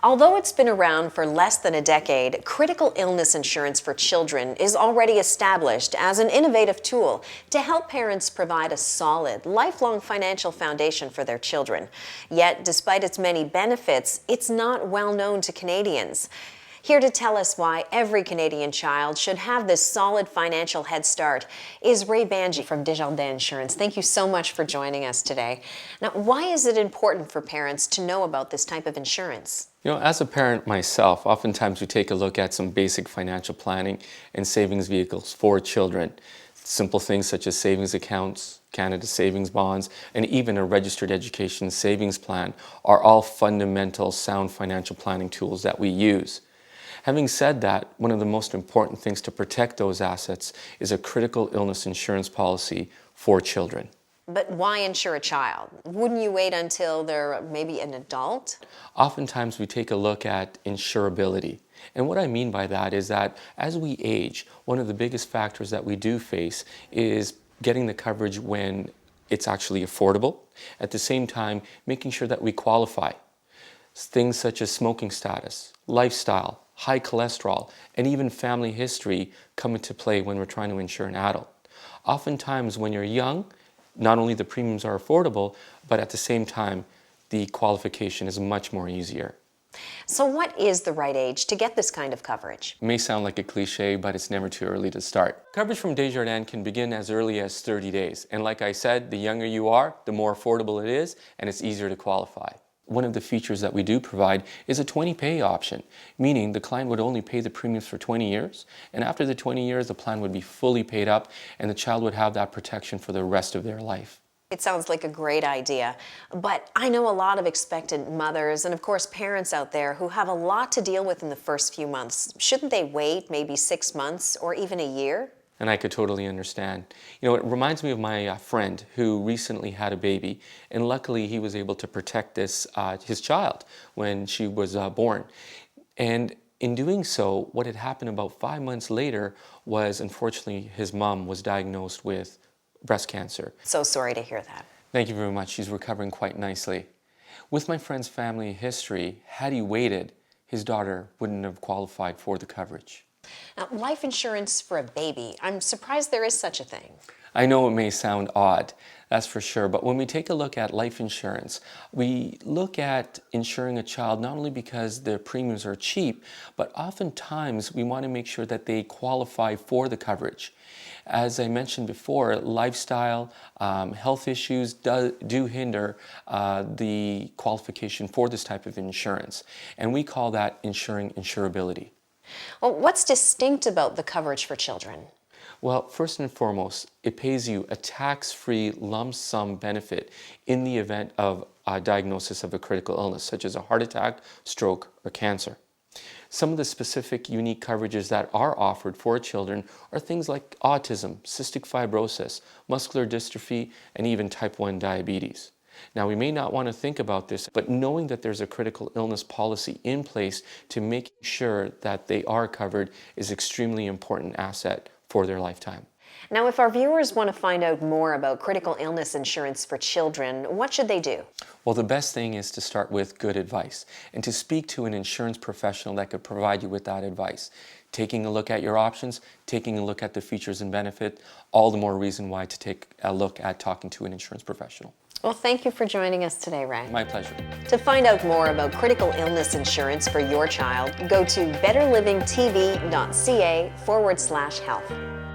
Although it's been around for less than a decade, critical illness insurance for children is already established as an innovative tool to help parents provide a solid, lifelong financial foundation for their children. Yet, despite its many benefits, it's not well known to Canadians. Here to tell us why every Canadian child should have this solid financial head start is Ray Banji from Desjardins Insurance. Thank you so much for joining us today. Now, why is it important for parents to know about this type of insurance? As a parent myself, oftentimes we take a look at some basic financial planning and savings vehicles for children. Simple things such as savings accounts, Canada Savings Bonds, and even a registered education savings plan are all fundamental sound financial planning tools that we use. Having said that, one of the most important things to protect those assets is a critical illness insurance policy for children. But why insure a child? Wouldn't you wait until they're maybe an adult? Oftentimes we take a look at insurability. And what I mean by that is that as we age, one of the biggest factors that we do face is getting the coverage when it's actually affordable. At the same time, making sure that we qualify. Things such as smoking status, lifestyle, high cholesterol, and even family history come into play when we're trying to insure an adult. Oftentimes when you're young, not only the premiums are affordable, but at the same time, the qualification is much more easier. So what is the right age to get this kind of coverage? It may sound like a cliche, but it's never too early to start. Coverage from Desjardins can begin as early as 30 days. And like I said, the younger you are, the more affordable it is, and it's easier to qualify. One of the features that we do provide is a 20-pay option, meaning the client would only pay the premiums for 20 years, and after the 20 years, the plan would be fully paid up, and the child would have that protection for the rest of their life. It sounds like a great idea, but I know a lot of expectant mothers and of course parents out there who have a lot to deal with in the first few months. Shouldn't they wait maybe 6 months or even a year? And I could totally understand. It reminds me of my friend who recently had a baby, and luckily he was able to protect his child when she was born. And in doing so, what had happened about 5 months later was, unfortunately, his mom was diagnosed with breast cancer. So sorry to hear that. Thank you very much. She's recovering quite nicely. With my friend's family history, had he waited, his daughter wouldn't have qualified for the coverage. Now, life insurance for a baby, I'm surprised there is such a thing. I know it may sound odd, that's for sure, but when we take a look at life insurance, we look at insuring a child not only because their premiums are cheap, but oftentimes we want to make sure that they qualify for the coverage. As I mentioned before, lifestyle, health issues do hinder the qualification for this type of insurance, and we call that ensuring insurability. Well, what's distinct about the coverage for children? Well, first and foremost, it pays you a tax-free lump sum benefit in the event of a diagnosis of a critical illness, such as a heart attack, stroke, or cancer. Some of the specific unique coverages that are offered for children are things like autism, cystic fibrosis, muscular dystrophy, and even type 1 diabetes. Now, we may not want to think about this, but knowing that there's a critical illness policy in place to make sure that they are covered is extremely important asset for their lifetime. Now, if our viewers want to find out more about critical illness insurance for children, what should they do? Well, the best thing is to start with good advice and to speak to an insurance professional that could provide you with that advice. Taking a look at your options, taking a look at the features and benefit, all the more reason why to take a look at talking to an insurance professional. Well, thank you for joining us today, Ray. My pleasure. To find out more about critical illness insurance for your child, go to betterlivingtv.ca/health.